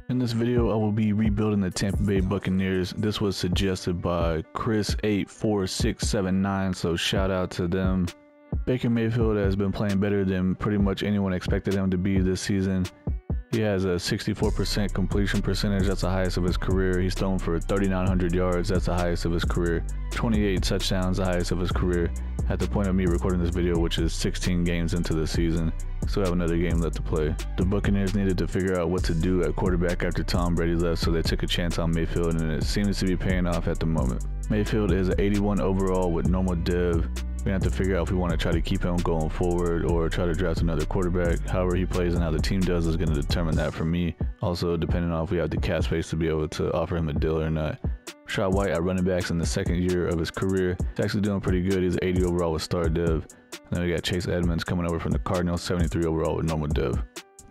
In this video, I will be rebuilding the Tampa Bay Buccaneers. This was suggested by Chris84679, so shout out to them. Baker Mayfield has been playing better than pretty much anyone expected him to be this season. He has a 64% completion percentage, that's the highest of his career. He's thrown for 3,900 yards, that's the highest of his career. 28 touchdowns, the highest of his career. At the point of me recording this video, which is 16 games into the season, still have another game left to play. The Buccaneers needed to figure out what to do at quarterback after Tom Brady left, so they took a chance on Mayfield, and it seems to be paying off at the moment. Mayfield is an 81 overall with normal div. We have to figure out if we want to try to keep him going forward or try to draft another quarterback. However he plays and how the team does is going to determine that for me. Also, depending on if we have the cap space to be able to offer him a deal or not. Rashad White at running backs in the second year of his career. He's actually doing pretty good. He's 80 overall with star div. And then we got Chase Edmonds coming over from the Cardinals, 73 overall with normal div.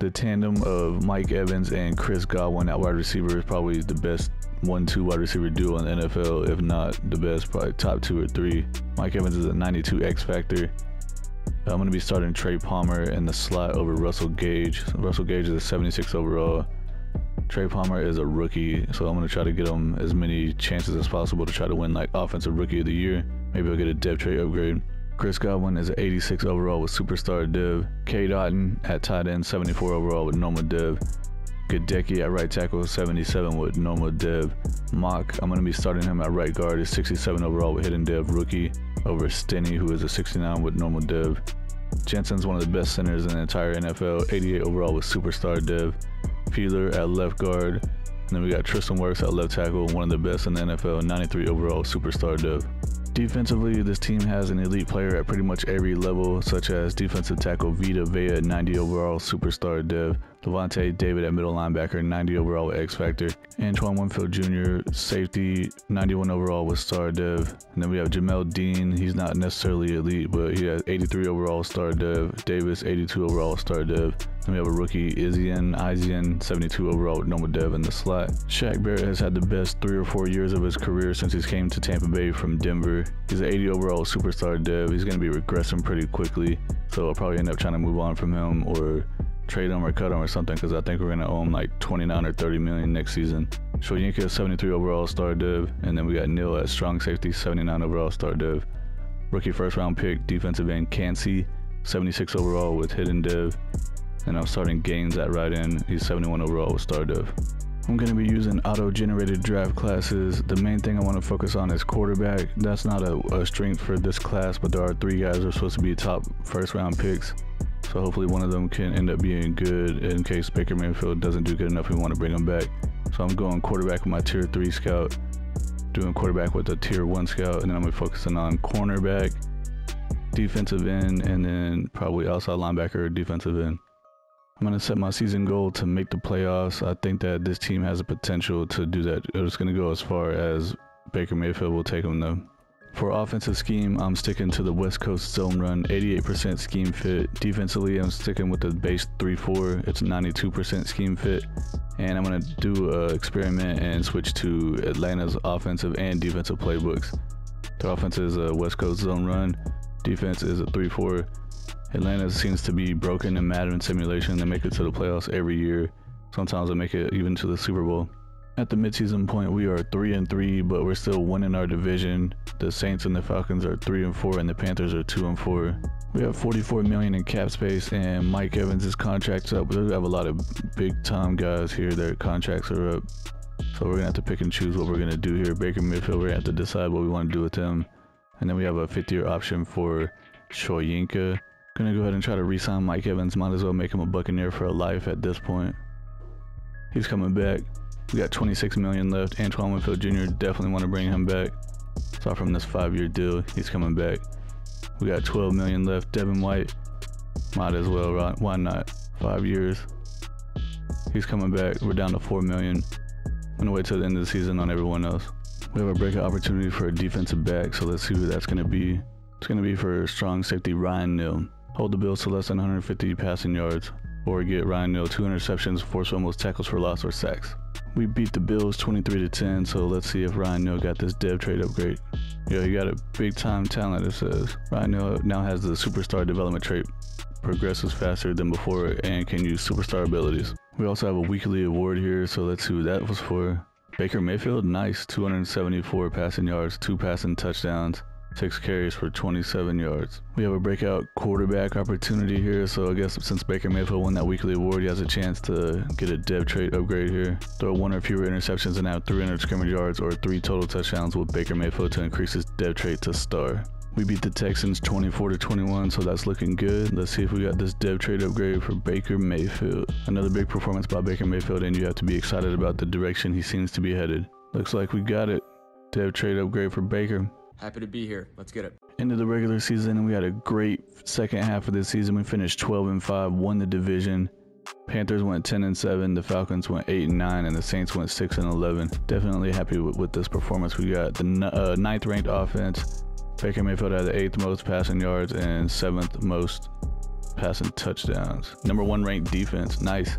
The tandem of Mike Evans and Chris Godwin at wide receiver is probably the best 1-2 wide receiver duo in the NFL, if not the best, probably top 2 or 3. Mike Evans is a 92 X factor. I'm going to be starting Trey Palmer in the slot over Russell Gage. Russell Gage is a 76 overall. Trey Palmer is a rookie, so I'm going to try to get him as many chances as possible to try to win like offensive rookie of the year. Maybe I'll get a depth trait upgrade. Chris Godwin is an 86 overall with superstar div. K. Dotton at tight end, 74 overall with normal div. Gadecki at right tackle, 77 with normal div. Mock, I'm going to be starting him at right guard, is 67 overall with hidden div rookie over Stinney, who is a 69 with normal div. Jensen's one of the best centers in the entire NFL, 88 overall with superstar div. Peeler at left guard. And then we got Tristan Wirfs at left tackle, one of the best in the NFL, 93 overall superstar div. Defensively, this team has an elite player at pretty much every level, such as defensive tackle Vita Vea at 90 overall superstar div, Levante David at middle linebacker, 90 overall with X Factor, Antoine Winfield Jr. safety, 91 overall with star div. And then we have Jamel Dean. He's not necessarily elite, but he has 83 overall star div. Davis, 82 overall star div. Then we have a rookie Izian, 72 overall with normal div in the slot. Shaq Barrett has had the best 3 or 4 years of his career since he came to Tampa Bay from Denver. He's an 80 overall superstar div. He's going to be regressing pretty quickly, so I'll probably end up trying to move on from him or trade him or cut him or something, because I think we're going to owe him like 29 or 30 million next season. Shoyinka, 73 overall star div, and then we got Neal at strong safety, 79 overall star div. Rookie first round pick defensive end Cansey, 76 overall with hidden div. And I'm starting Gaines at right end. He's 71 overall with star div. I'm going to be using auto-generated draft classes. The main thing I want to focus on is quarterback. That's not a strength for this class, but there are 3 guys who are supposed to be top first round picks. So hopefully one of them can end up being good in case Baker Mayfield doesn't do good enough. We want to bring him back. So I'm going quarterback with my tier 3 scout, doing quarterback with a tier 1 scout, and then I'm going to be focusing on cornerback, defensive end, and then probably outside linebacker or defensive end. I'm going to set my season goal to make the playoffs. I think that this team has the potential to do that. It's going to go as far as Baker Mayfield will take them though. For offensive scheme, I'm sticking to the West Coast zone run, 88% scheme fit. Defensively, I'm sticking with the base 3-4. It's 92% scheme fit. And I'm going to do an experiment and switch to Atlanta's offensive and defensive playbooks. The offense is a West Coast zone run. Defense is a 3-4. Atlanta seems to be broken in Madden simulation. They make it to the playoffs every year. Sometimes they make it even to the Super Bowl. At the midseason point, we are 3-3, but we're still winning our division. The Saints and the Falcons are 3-4, and the Panthers are 2-4. We have $44 million in cap space, and Mike Evans' contract's up. We have a lot of big-time guys here. Their contracts are up, so we're gonna have to pick and choose what we're gonna do here. Baker Mayfield, we're gonna have to decide what we want to do with him, and then we have a 5th-year option for Shoyinka. Gonna go ahead and try to re-sign Mike Evans. Might as well make him a Buccaneer for a life at this point. He's coming back. We got $26 million left. Antoine Winfield Jr. definitely want to bring him back. Start from this 5-year deal. He's coming back. We got $12 million left. Devin White, might as well, right? Why not? 5 years. He's coming back. We're down to $4 million. I'm gonna wait till the end of the season on everyone else. We have a breakout opportunity for a defensive back, so let's see who that's gonna be. It's gonna be for strong safety Ryan Neal. Hold the Bills to less than 150 passing yards, or get Ryan Neal 2 interceptions, force almost tackles for loss or sacks. We beat the Bills 23-10, so let's see if Ryan Neal got this dev trade upgrade. Yeah, he got a big time talent, it says. Ryan Neal now has the superstar development trait. progresses faster than before and can use superstar abilities. We also have a weekly award here, so let's see who that was for. Baker Mayfield, nice. 274 passing yards, 2 passing touchdowns, 6 carries for 27 yards. We have a breakout quarterback opportunity here, so I guess since Baker Mayfield won that weekly award, he has a chance to get a depth trait upgrade here. Throw 1 or fewer interceptions and have 300 scrimmage yards or 3 total touchdowns with Baker Mayfield to increase his depth trait to star. We beat the Texans 24-21, so that's looking good. Let's see if we got this depth trait upgrade for Baker Mayfield. Another big performance by Baker Mayfield, and you have to be excited about the direction he seems to be headed. Looks like we got it. Depth trait upgrade for Baker. Happy to be here. Let's get it. Into the regular season, and we had a great second half of the season. We finished 12-5, won the division. Panthers went 10-7, the Falcons went 8-9, and the Saints went 6-11. Definitely happy with this performance. We got the 9th ranked offense. Baker Mayfield had the 8th most passing yards and 7th most passing touchdowns. Number 1 ranked defense, nice.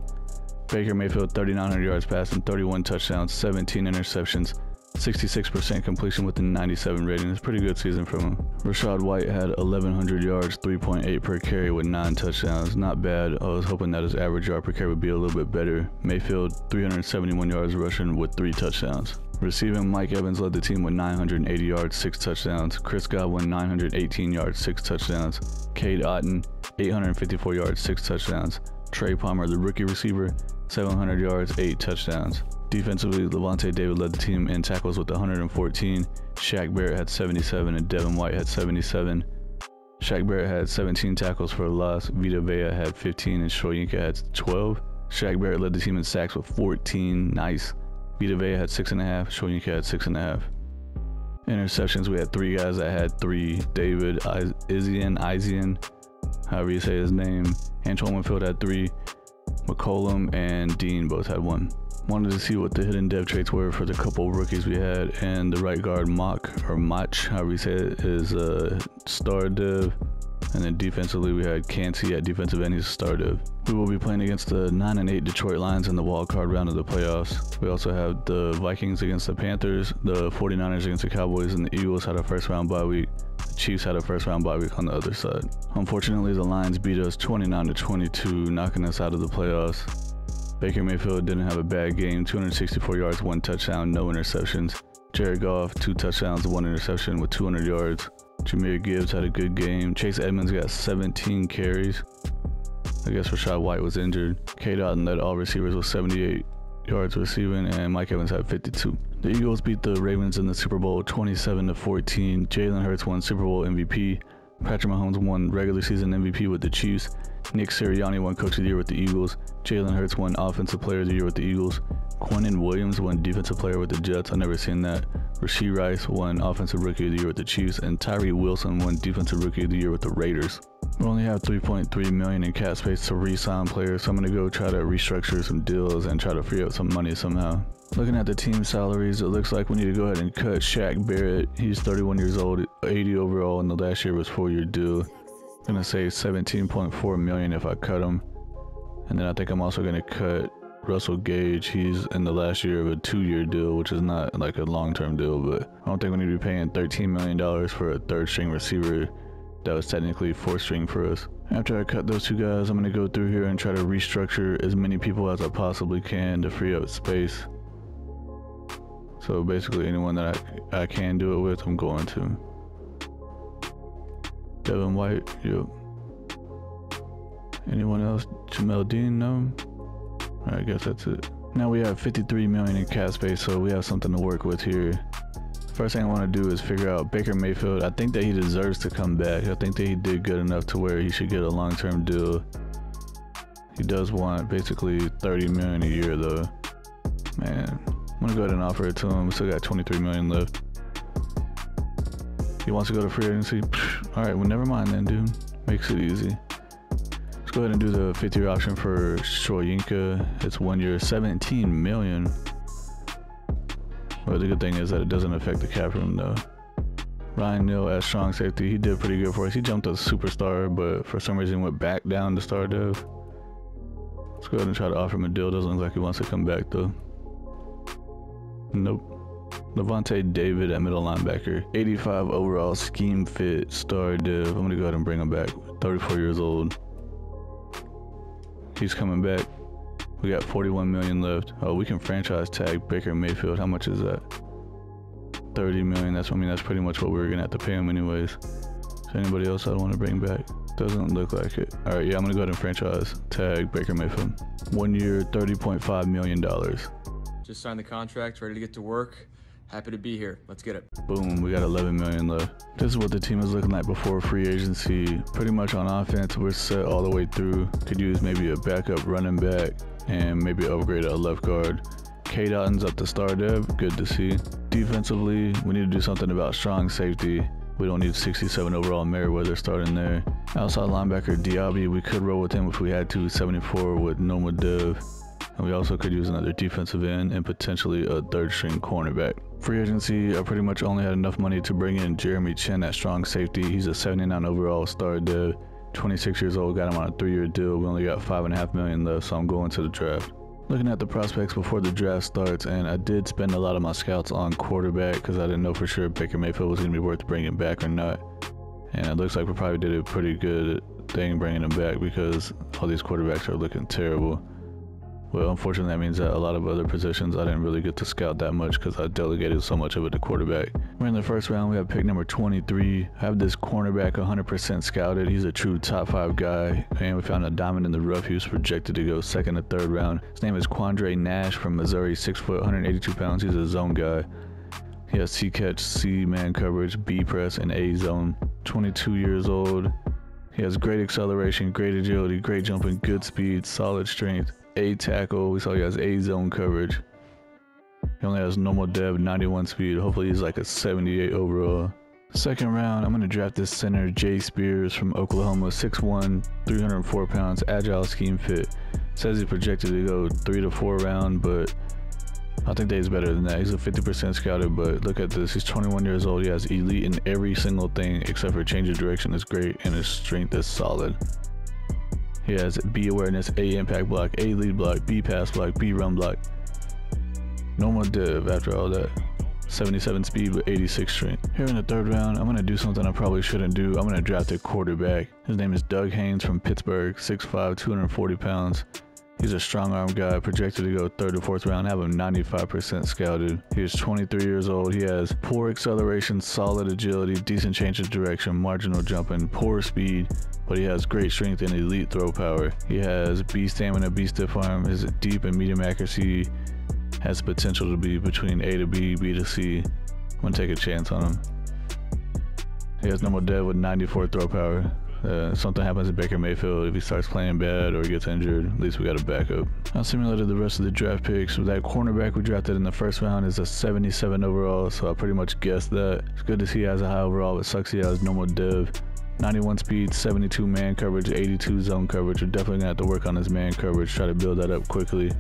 Baker Mayfield 3,900 yards passing, 31 touchdowns, 17 interceptions, 66% completion with a 97 rating. It's a pretty good season from him. Rachaad White had 1,100 yards, 3.8 per carry with 9 touchdowns. Not bad. I was hoping that his average yard per carry would be a little bit better. Mayfield 371 yards rushing with 3 touchdowns. Receiving, Mike Evans led the team with 980 yards, 6 touchdowns. Chris Godwin 918 yards, 6 touchdowns. Cade Otton 854 yards, 6 touchdowns. Trey Palmer, the rookie receiver, 700 yards, 8 touchdowns. Defensively, Lavonte David led the team in tackles with 114. Shaq Barrett had 77 and Devin White had 77. Shaq Barrett had 17 tackles for a loss. Vita Vea had 15 and Shoyinka had 12. Shaq Barrett led the team in sacks with 14. Nice. Vita Vea had 6.5. Shoyinka had 6.5. Interceptions, we had 3 guys that had 3. David Izian, however you say his name. Antoine Winfield had 3. McCollum and Dean both had 1. Wanted to see what the hidden depth traits were for the couple rookies we had, and the right guard Mach, however you say it, is a star dev. And then defensively we had Cansey at defensive end, he's a star dev. We will be playing against the 9-8 Detroit Lions in the wildcard round of the playoffs. We also have the Vikings against the Panthers, the 49ers against the Cowboys, and the Eagles had a first round bye week. The Chiefs had a first round bye week on the other side. Unfortunately, the Lions beat us 29-22, knocking us out of the playoffs. Baker Mayfield didn't have a bad game, 264 yards, 1 touchdown, no interceptions. Jared Goff, 2 touchdowns, 1 interception with 200 yards. Jahmyr Gibbs had a good game. Chase Edmonds got 17 carries. I guess Rachaad White was injured. Cade Otton led all receivers with 78 yards receiving, and Mike Evans had 52. The Eagles beat the Ravens in the Super Bowl 27-14. Jalen Hurts won Super Bowl MVP. Patrick Mahomes won regular season MVP with the Chiefs. Nick Sirianni won Coach of the Year with the Eagles. Jalen Hurts won Offensive Player of the Year with the Eagles. Quinnen Williams won Defensive Player with the Jets. I've never seen that. Rashee Rice won Offensive Rookie of the Year with the Chiefs. And Tyree Wilson won Defensive Rookie of the Year with the Raiders. We only have $3.3 million in cap space to re-sign players, so I'm going to go try to restructure some deals and try to free up some money somehow. Looking at the team salaries, it looks like we need to go ahead and cut Shaq Barrett. He's 31 years old, 80 overall, and the last year was 4-year deal. I'm going to save $17.4 million if I cut him. And then I think I'm also going to cut Russell Gage. He's in the last year of a 2-year deal, which is not like a long-term deal, but I don't think we need to be paying $13 million for a third-string receiver that was technically 4th-string for us. After I cut those 2 guys, I'm going to go through here and try to restructure as many people as I possibly can to free up space. So basically anyone that I can do it with, I'm going to. Devin White, yep. Anyone else? Jamel Dean, no? Alright, I guess that's it. Now we have $53 million in cap space, so we have something to work with here. First thing I want to do is figure out Baker Mayfield. I think that he deserves to come back. I think that he did good enough to where he should get a long-term deal. He does want basically $30 million a year though. Man, I'm gonna go ahead and offer it to him. We still got $23 million left. He wants to go to free agency. Alright, well never mind then, dude. Makes it easy. Let's go ahead and do the 5th-year option for Shoyinka. It's 1 year, $17 million. But the good thing is that it doesn't affect the cap room though. Ryan Neal as strong safety, he did pretty good for us. He jumped to superstar, but for some reason went back down to star dev. Let's go ahead and try to offer him a deal. Doesn't look like he wants to come back though. Nope. Lavonte David at middle linebacker. 85 overall, scheme fit, star dev. I'm gonna go ahead and bring him back. 34 years old. He's coming back. We got 41 million left. Oh, we can franchise tag Baker Mayfield. How much is that? 30 million. That's pretty much what we were gonna have to pay him anyways. Is there anybody else I want to bring back? Doesn't look like it. All right, yeah, I'm gonna go ahead and franchise tag Baker Mayfield. 1 year, $30.5 million. Just signed the contract, ready to get to work. Happy to be here. Let's get it. Boom, we got 11 million left. This is what the team is looking like before free agency. Pretty much on offense, we're set all the way through. Could use maybe a backup running back and maybe upgrade a left guard. K. Dotton's up to star dev, good to see. Defensively, we need to do something about strong safety. We don't need 67 overall Merriweather starting there. Outside linebacker Diaby, we could roll with him if we had to, 74 with normal dev. And we also could use another defensive end and potentially a third string cornerback. Free agency, I pretty much only had enough money to bring in Jeremy Chin at strong safety. He's a 79 overall star dev, 26 years old, got him on a 3-year deal. We only got $5.5 million left, so I'm going to the draft. Looking at the prospects before the draft starts, and I did spend a lot of my scouts on quarterback because I didn't know for sure Baker Mayfield was going to be worth bringing back or not. And it looks like we probably did a pretty good thing bringing him back because all these quarterbacks are looking terrible. Well, unfortunately, that means that a lot of other positions I didn't really get to scout that much because I delegated so much of it to quarterback. We're in the first round. We have pick number 23. I have this cornerback 100% scouted. He's a true top 5 guy. And we found a diamond in the rough. He was projected to go second or third round. His name is Quandre Nash from Missouri, 6 foot, 182 pounds. He's a zone guy. He has C-catch, C-man coverage, B-press, and A-zone. 22 years old. He has great acceleration, great agility, great jumping, good speed, solid strength. A tackle, we saw he has A zone coverage. He only has normal dev, 91 speed. Hopefully he's like a 78 overall. Second round, I'm going to draft this center, Jay Spears from Oklahoma, 6'1", 304 pounds, agile, scheme fit. Says he's projected to go 3 to 4 round, but I think that he's better than that. He's a 50% scouted, but look at this. He's 21 years old. He has elite in every single thing except for change of direction is great, and his strength is solid. He has B awareness, A impact block, A lead block, B pass block, B run block. Normal dev after all that. 77 speed with 86 strength. Here in the third round, I'm going to do something I probably shouldn't do. I'm going to draft a quarterback. His name is Doug Haynes from Pittsburgh, 6'5", 240 pounds. He's a strong arm guy, projected to go 3rd or 4th round, have him 95% scouted. He is 23 years old. He has poor acceleration, solid agility, decent change of direction, marginal jumping, poor speed, but he has great strength and elite throw power. He has B stamina, B stiff arm, his deep and medium accuracy has potential to be between A to B, B to C. I'm gonna take a chance on him. He has normal dev with 94 throw power. Something happens to Baker Mayfield, if he starts playing bad or gets injured, at least we got a backup. I simulated the rest of the draft picks. That cornerback we drafted in the first round is a 77 overall, so I pretty much guessed that. It's good to see he has a high overall. It sucks he has normal dev. 91 speed, 72 man coverage, 82 zone coverage. We're definitely gonna have to work on his man coverage, try to build that up quickly.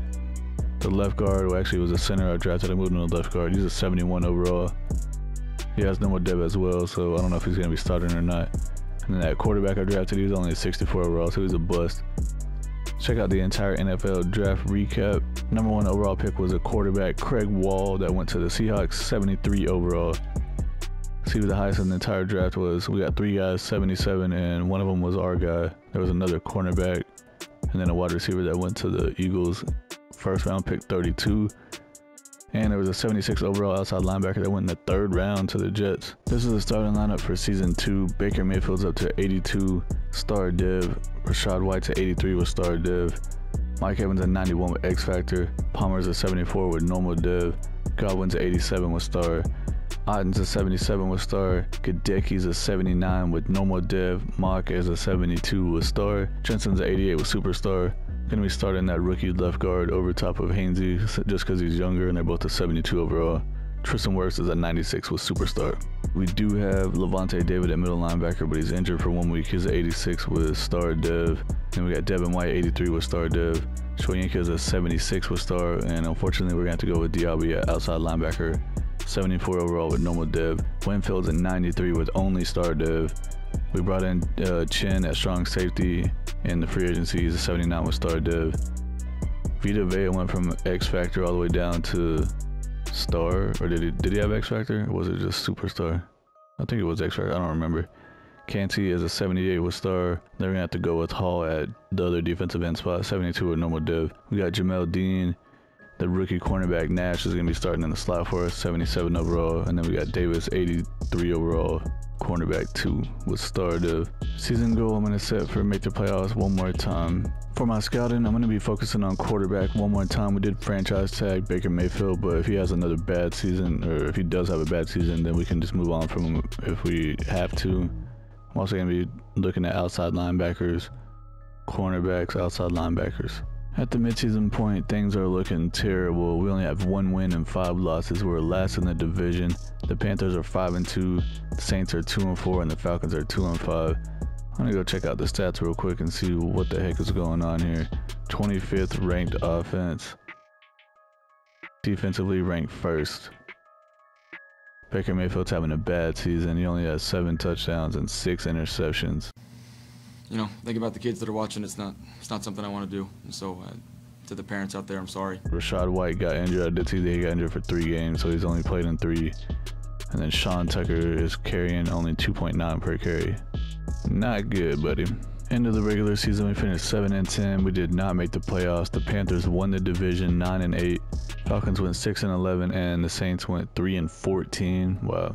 The left guard, well, actually it was a center I drafted. I moved him to the left guard. He's a 71 overall. He has normal dev as well, so I don't know if he's gonna be starting or not. And then that quarterback I drafted, he was only a 64 overall, so he was a bust. Check out the entire NFL draft recap. Number 1 overall pick was a quarterback, Craig Wall, that went to the Seahawks, 73 overall. See what the highest in the entire draft was. We got 3 guys, 77, and one of them was our guy. There was another cornerback, and then a wide receiver that went to the Eagles, 1st round pick, 32. And there was a 76 overall outside linebacker that went in the 3rd round to the Jets. This is the starting lineup for season 2. Baker Mayfield's up to 82, star div. Rashad White's at 83 with star div. Mike Evans at 91 with X Factor. Palmer's at 74 with normal div. Godwin's at 87 with star. Otten's a 77 with star. Gadecki's a 79 with normal div. Mock is a 72 with star. Jensen's a 88 with superstar. Gonna be starting that rookie left guard over top of Hainsey just because he's younger, and they're both a 72 overall. Tristan Wirfs is a 96 with superstar. We do have Levante David at middle linebacker, but he's injured for 1 week. He's a 86 with star dev. Then we got Devin White, 83 with star dev. Shoyinka is a 76 with star, and unfortunately we're gonna have to go with Diaby at outside linebacker, 74 overall with normal dev. Winfield's a 93 with only star dev. We brought in Chin at strong safety in the free agency. He's a 79 with star dev. Vita Vea went from X Factor all the way down to star, or did he have X Factor? Or was it just superstar? I think it was X Factor, I don't remember. Canty is a 78 with star. They're gonna have to go with Hall at the other defensive end spot, 72 with normal div. We got Jamel Dean, the rookie cornerback. Nash is gonna be starting in the slot for us, 77 overall. And then we got Davis, 83 overall, cornerback 2 with star div. Season goal I'm gonna set for make the playoffs one more time. For my scouting, I'm gonna be focusing on quarterback one more time. We did franchise tag Baker Mayfield, but if he has another bad season, or if he does have a bad season, then we can just move on from him if we have to. I'm also going to be looking at outside linebackers, cornerbacks, outside linebackers. At the midseason point, things are looking terrible. We only have 1 win and 5 losses. We're last in the division. The Panthers are 5-2, the Saints are 2-4, and the Falcons are 2-5. I'm going to go check out the stats real quick and see what the heck is going on here. 25th ranked offense. Defensively ranked 1st. Baker Mayfield's having a bad season. He only has 7 touchdowns and 6 interceptions. You know, think about the kids that are watching. It's not something I want to do. And so, to the parents out there, I'm sorry. Rashad White got injured. I did see that he got injured for 3 games, so he's only played in 3. And then Sean Tucker is carrying only 2.9 per carry. Not good, buddy. End of the regular season, we finished 7-10. We did not make the playoffs. The Panthers won the division 9-8. Falcons went 6-11, and the Saints went 3-14. Wow.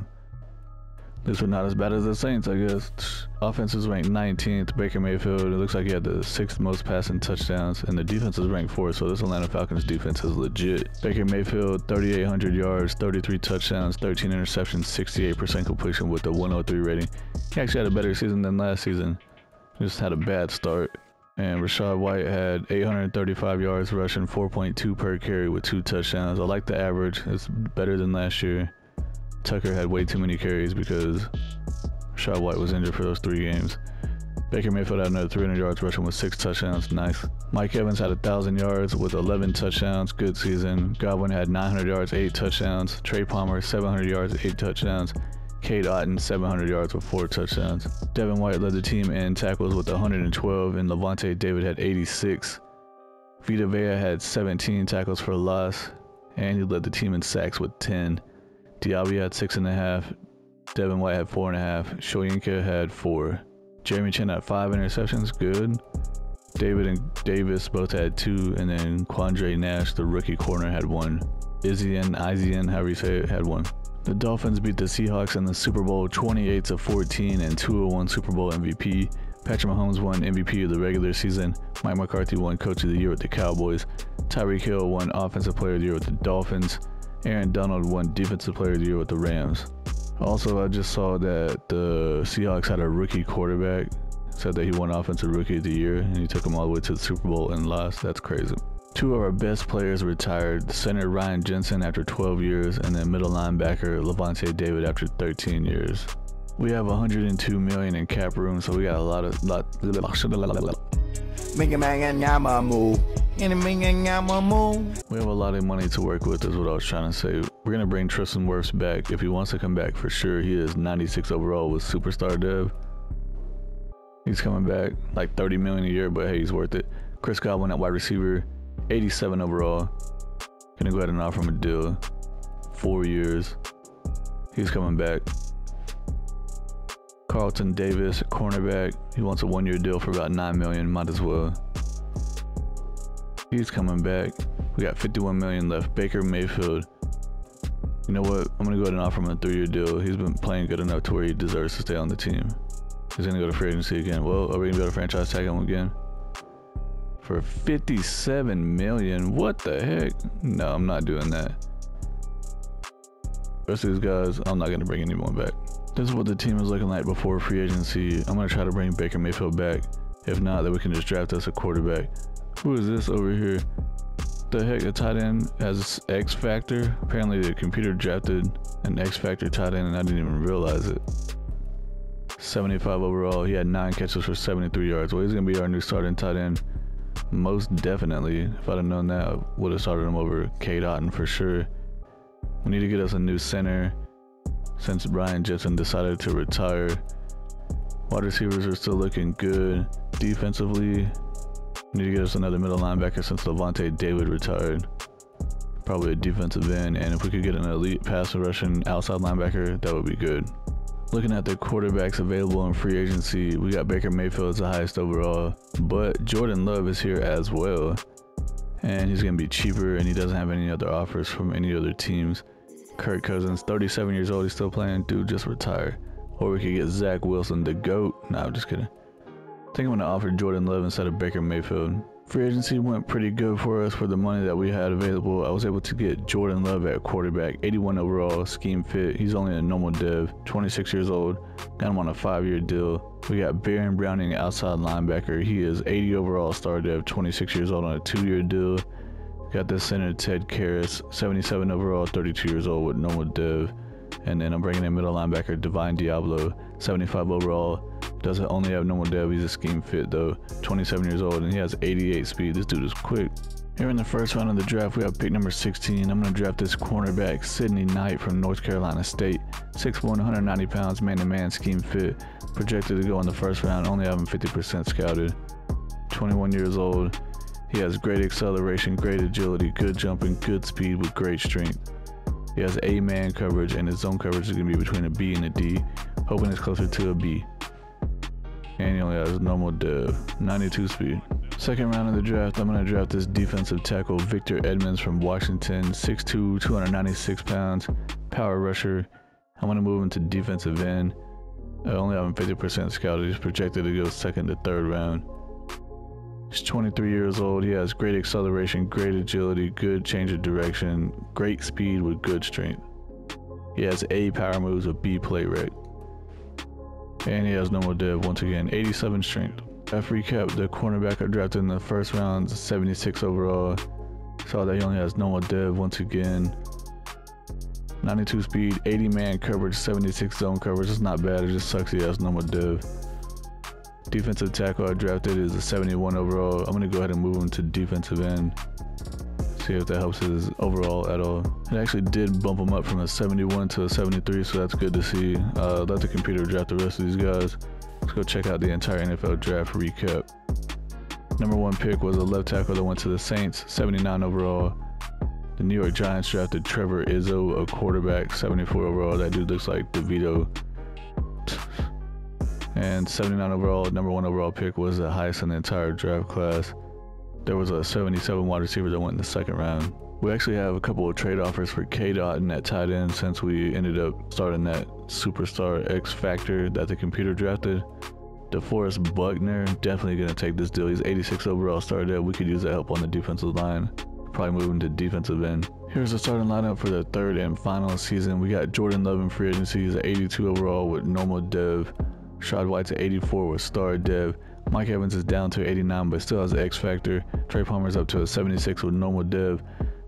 This was not as bad as the Saints, I guess. Offense is ranked 19th. Baker Mayfield, it looks like he had the 6th most passing touchdowns, and the defense is ranked 4th, so this Atlanta Falcons defense is legit. Baker Mayfield, 3,800 yards, 33 touchdowns, 13 interceptions, 68% completion with a 103 rating. He actually had a better season than last season. Just had a bad start. And Rashad White had 835 yards rushing, 4.2 per carry with 2 touchdowns. I like the average. It's better than last year. Tucker had way too many carries because Rashad White was injured for those 3 games. Baker Mayfield had another 300 yards rushing with 6 touchdowns. Nice. Mike Evans had 1,000 yards with 11 touchdowns. Good season. Godwin had 900 yards, 8 touchdowns. Trey Palmer, 700 yards, 8 touchdowns. Cade Otton, 700 yards with 4 touchdowns. Devin White led the team in tackles with 112, and Levante David had 86. Vita Vea had 17 tackles for loss, and he led the team in sacks with 10. Diaby had 6.5. Devin White had 4.5. Shoyinka had 4. Jeremy Chin had 5 interceptions. Good. David and Davis both had 2, and then Quandre Nash, the rookie corner, had 1. Izian, however you say it, had 1. The Dolphins beat the Seahawks in the Super Bowl 28-14 and 201 Super Bowl MVP. Patrick Mahomes won MVP of the regular season. Mike McCarthy won Coach of the Year with the Cowboys. Tyreek Hill won Offensive Player of the Year with the Dolphins. Aaron Donald won Defensive Player of the Year with the Rams. Also, I just saw that the Seahawks had a rookie quarterback. Said that he won Offensive Rookie of the Year, and he took him all the way to the Super Bowl and lost. That's crazy. 2 of our best players retired. Center Ryan Jensen after 12 years, and then middle linebacker Levante David after 13 years. We have $102 million in cap room, so we got a lot of we have a lot of money to work with, is what I was trying to say. We're gonna bring Tristan Wirfs back if he wants to come back for sure. He is 96 overall with superstar dev. He's coming back like 30 million a year, but hey, he's worth it. Chris Godwin at wide receiver, 87 overall. Gonna go ahead and offer him a deal. 4 years. He's coming back. Carlton Davis, cornerback. He wants a 1-year deal for about $9 million. Might as well. He's coming back. We got $51 million left. Baker Mayfield. You know what? I'm gonna go ahead and offer him a 3-year deal. He's been playing good enough to where he deserves to stay on the team. He's gonna go to free agency again. Well, are we gonna be able to franchise tag him again? For $57 million. What the heck? No, I'm not doing that. The rest of these guys, I'm not gonna bring anyone back. This is what the team is looking like before free agency. I'm gonna try to bring Baker Mayfield back. If not, then we can just draft us a quarterback. Who is this over here? The heck, a tight end has X Factor? Apparently the computer drafted an X Factor tight end and I didn't even realize it. 75 overall. He had 9 catches for 73 yards. Well, he's gonna be our new starting tight end. Most definitely. If I'd have known that, I would have started him over Cade Otton for sure. We need to get us a new center since Brian Jetson decided to retire. Wide receivers are still looking good. Defensively, we need to get us another middle linebacker since Levante David retired. Probably a defensive end, and if we could get an elite pass rushing outside linebacker, that would be good. Looking at the quarterbacks available in free agency, we got Baker Mayfield as the highest overall, but Jordan Love is here as well. And he's going to be cheaper, and he doesn't have any other offers from any other teams. Kirk Cousins, 37 years old, he's still playing. Dude, just retire. Or we could get Zach Wilson, the GOAT. Nah, I'm just kidding. I think I'm going to offer Jordan Love instead of Baker Mayfield. Free agency went pretty good for us for the money that we had available. I was able to get Jordan Love at quarterback, 81 overall, scheme fit. He's only a normal dev, 26 years old. Got him on a 5-year deal. We got Baron Browning, outside linebacker. He is 80 overall, star dev, 26 years old on a 2-year deal. Got the center Ted Karras, 77 overall, 32 years old with normal dev. And then I'm bringing in middle linebacker Divine Diablo, 75 overall. Doesn't only have normal dev, he's a scheme fit though, 27 years old, and he has 88 speed. This dude is quick. Here in the first round of the draft, we have pick number 16. I'm going to draft this cornerback, Sidney Knight from North Carolina State. 6'1", 190 pounds, man-to-man, scheme fit. Projected to go in the first round, only having 50% scouted. 21 years old. He has great acceleration, great agility, good jumping, good speed with great strength. He has A man coverage, and his zone coverage is going to be between a B and a D. Hoping it's closer to a B. And he only has normal dev, 92 speed. Second round of the draft, I'm going to draft this defensive tackle, Victor Edmonds from Washington, 6'2", 296 pounds, power rusher. I'm going to move him to defensive end. Only having 50% scouted. He's projected to go second to third round. He's 23 years old. He has great acceleration, great agility, good change of direction, great speed with good strength. He has A power moves with B play rec. And he has normal dev, once again, 87 strength. F recap, the cornerback I drafted in the first round, 76 overall. Saw that he only has normal dev, once again. 92 speed, 80 man coverage, 76 zone coverage. It's not bad, it just sucks he has normal dev. Defensive tackle I drafted is a 71 overall. I'm going to go ahead and move him to defensive end. See if that helps his overall at all. It actually did bump him up from a 71 to a 73, so that's good to see. Let the computer draft the rest of these guys. Let's go check out the entire NFL draft recap. Number 1 pick was a left tackle that went to the Saints, 79 overall. The New York Giants drafted Trevor Izzo, a quarterback, 74 overall. That dude looks like DeVito. And 79 overall, number 1 overall pick was the highest in the entire draft class. There was a 77 wide receiver that went in the second round. We actually have a couple of trade offers for K-Dot and that tight end since we ended up starting that superstar X Factor that the computer drafted. DeForest Buckner, definitely going to take this deal. He's 86 overall star dev. We could use that help on the defensive line. Probably moving to defensive end. Here's the starting lineup for the third and final season. We got Jordan Love in free agency. He's at 82 overall with normal dev. Rashad White's at 84 with star dev. Mike Evans is down to 89 but still has the X Factor. Trey Palmer's up to a 76 with normal dev.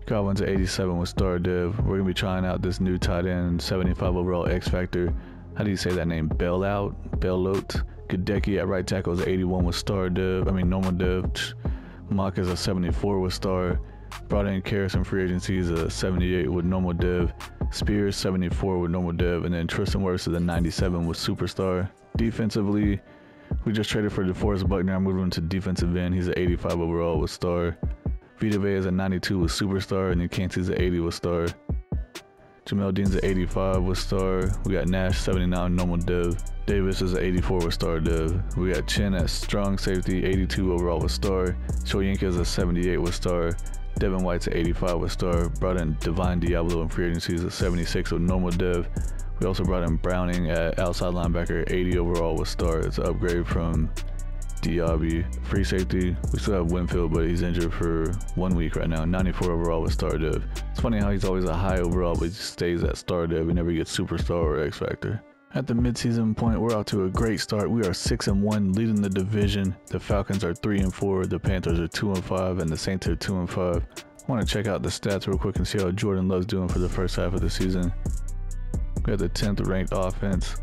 Godwin's at 87 with star dev. We're going to be trying out this new tight end, 75 overall X Factor. How do you say that name? Bailout? Gadecki at right tackle is 81 with star dev. Normal dev. Mock is a 74 with star. Brought in Karras in free agency is a 78 with normal dev. Spears 74 with normal dev. And then Tristan Wirfs is a 97 with superstar. Defensively, we just traded for DeForest Buckner. I'm moving him to defensive end. He's an 85 overall with star. Vita Vea is a 92 with superstar. And then Kancey's an 80 with star. Jamel Dean's an 85 with star. We got Nash 79 normal dev. Davis is an 84 with star dev. We got Chin at strong safety, 82 overall with star. Shoyinka is a 78 with star. Devin White's an 85 with star. Brought in Divine Diablo in free agency is a 76 with normal dev. We also brought in Browning at outside linebacker, 80 overall with star. It's an upgrade from Diaby. Free safety, we still have Winfield, but he's injured for 1 week right now. 94 overall with star dev. It's funny how he's always a high overall, but he stays at star dev. He never gets superstar or X Factor. At the midseason point, we're off to a great start. We are 6-1, leading the division. The Falcons are 3-4, the Panthers are 2-5, and the Saints are 2-5. I want to check out the stats real quick and see how Jordan Love's doing for the first half of the season. We have the 10th ranked offense.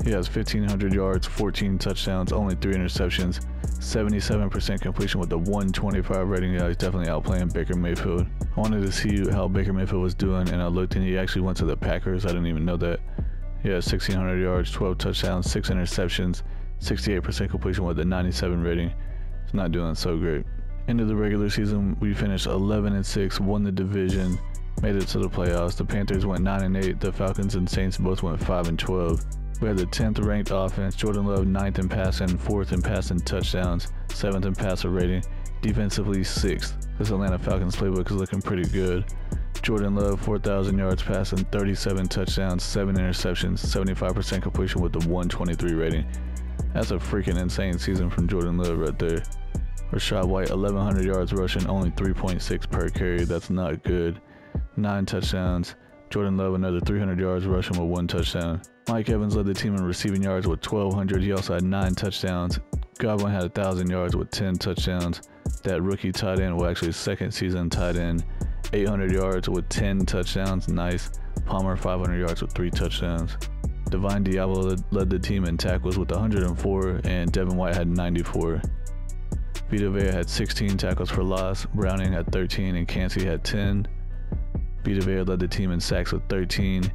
He has 1,500 yards, 14 touchdowns, only 3 interceptions, 77% completion with a 125 rating. Yeah, he's definitely outplaying Baker Mayfield. I wanted to see how Baker Mayfield was doing, and I looked and he actually went to the Packers. I didn't even know that. He has 1,600 yards, 12 touchdowns, 6 interceptions, 68% completion with a 97 rating. He's not doing so great. End of the regular season, we finished 11-6, won the division. made it to the playoffs. The Panthers went 9-8. The Falcons and Saints both went 5-12. We had the 10th ranked offense. Jordan Love 9th in passing, 4th in passing touchdowns, 7th in passer rating. Defensively 6th. This Atlanta Falcons playbook is looking pretty good. Jordan Love 4,000 yards passing, 37 touchdowns, 7 interceptions, 75% completion with the 123 rating. That's a freaking insane season from Jordan Love right there. Rachaad White 1,100 yards rushing, only 3.6 per carry. That's not good. 9 touchdowns. Jordan Love another 300 yards rushing with 1 touchdown. Mike Evans led the team in receiving yards with 1,200. He also had 9 touchdowns. Godwin had 1,000 yards with 10 touchdowns. That rookie tight end, well actually second season tight end, 800 yards with 10 touchdowns. Nice. Palmer 500 yards with 3 touchdowns. Divine Diablo led the team in tackles with 104, and Devin White had 94. Vita Vea had 16 tackles for loss. Browning had 13, and Cansey had 10. Vita Vea led the team in sacks with 13.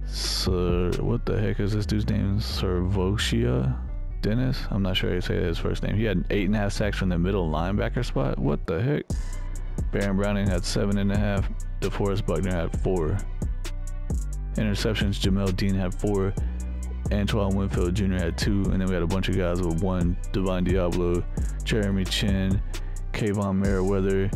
So what the heck is this dude's name? Servocia Dennis? I'm not sure how you say his first name. He had 8.5 sacks from the middle linebacker spot. What the heck? Baron Browning had 7.5. DeForest Buckner had 4. Interceptions, Jamel Dean had 4. Antoine Winfield Jr. had 2. And then we had a bunch of guys with 1. Divine Diablo, Jeremy Chin, Kayvon Merriweather,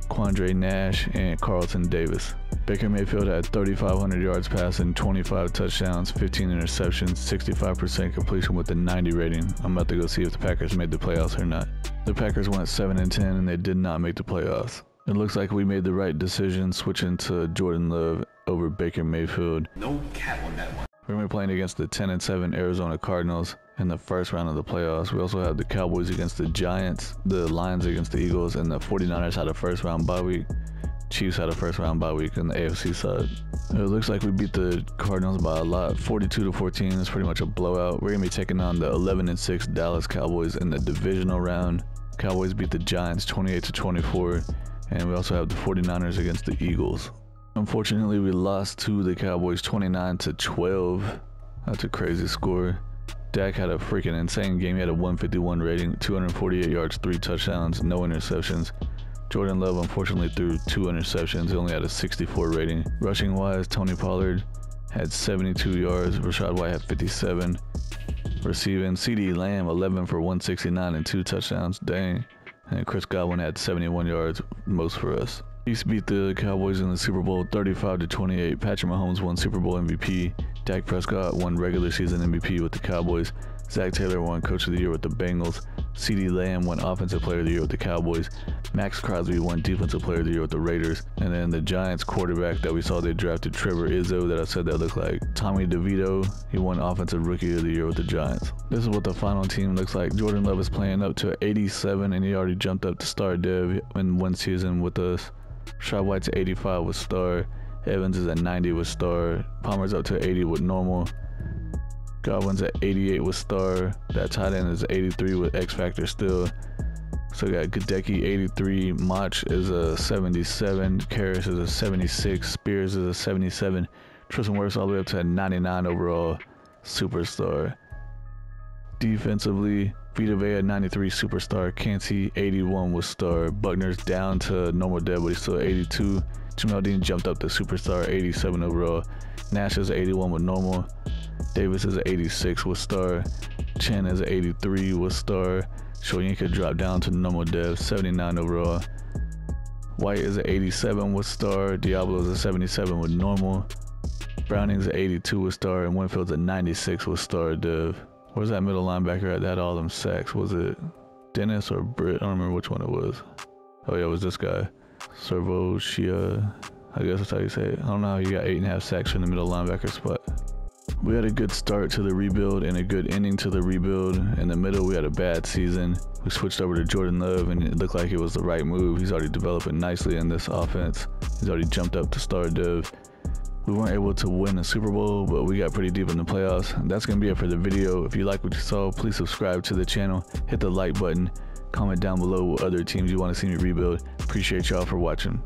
Quandre Nash, and Carlton Davis. Baker Mayfield had 3,500 yards passing, 25 touchdowns, 15 interceptions, 65% completion with a 90 rating. I'm about to go see if the Packers made the playoffs or not. The Packers went 7-10 and they did not make the playoffs. It looks like we made the right decision switching to Jordan Love over Baker Mayfield. No cap on that one. We're going to be playing against the 10-7 Arizona Cardinals in the first round of the playoffs. We also have the Cowboys against the Giants, the Lions against the Eagles, and the 49ers had a first round bye week. Chiefs had a first round bye week on the AFC side. It looks like we beat the Cardinals by a lot, 42-14. It's pretty much a blowout. We're going to be taking on the 11-6 Dallas Cowboys in the divisional round. Cowboys beat the Giants 28-24, and we also have the 49ers against the Eagles. Unfortunately, we lost to the Cowboys 29-12. That's a crazy score. Dak had a freaking insane game. He had a 151 rating, 248 yards, 3 touchdowns, no interceptions. Jordan Love unfortunately threw 2 interceptions. He only had a 64 rating. Rushing wise, Tony Pollard had 72 yards. Rachaad White had 57. Receiving, CeeDee Lamb 11 for 169 and 2 touchdowns. Dang. And Chris Godwin had 71 yards, most for us. Chiefs beat the Cowboys in the Super Bowl 35-28. Patrick Mahomes won Super Bowl MVP. Dak Prescott won regular season MVP with the Cowboys. Zach Taylor won Coach of the Year with the Bengals. CeeDee Lamb won Offensive Player of the Year with the Cowboys. Max Crosby won Defensive Player of the Year with the Raiders. And then the Giants quarterback that we saw they drafted, Trevor Izzo, that I said that looked like Tommy DeVito. He won Offensive Rookie of the Year with the Giants. This is what the final team looks like. Jordan Love is playing up to 87, and he already jumped up to star dev in 1 season with us. Rachaad White's at 85 with star. Evans is at 90 with star. Palmer's up to 80 with normal. Godwin's at 88 with star. That tight end is 83 with X Factor still. So we got Gadecki 83. Mach is a 77. Karras is a 76. Spears is a 77. Tristan Wirfs all the way up to a 99 overall superstar. Defensively, Vita Vea 93 superstar. Cansey 81 with star. Buckner's down to normal dev, but he's still 82. Jamel Dean jumped up to superstar, 87 overall. Nash is 81 with normal. Davis is 86 with star. Chen is 83 with star. Shoyinka dropped down to normal dev, 79 overall. White is 87 with star. Diablo is 77 with normal. Browning's 82 with star, and Winfield's 96 with star dev. Where's that middle linebacker at that all them sacks? Was it Dennis or Britt? I don't remember which one it was. Oh yeah, it was this guy. Servocia, I guess that's how you say it. I don't know how you got 8.5 sacks in the middle linebacker spot. We had a good start to the rebuild and a good ending to the rebuild. In the middle, we had a bad season. We switched over to Jordan Love, and it looked like it was the right move. He's already developing nicely in this offense. He's already jumped up to star dev. We weren't able to win the Super Bowl, but we got pretty deep in the playoffs. That's going to be it for the video. If you like what you saw, please subscribe to the channel. Hit the like button. Comment down below what other teams you want to see me rebuild. Appreciate y'all for watching.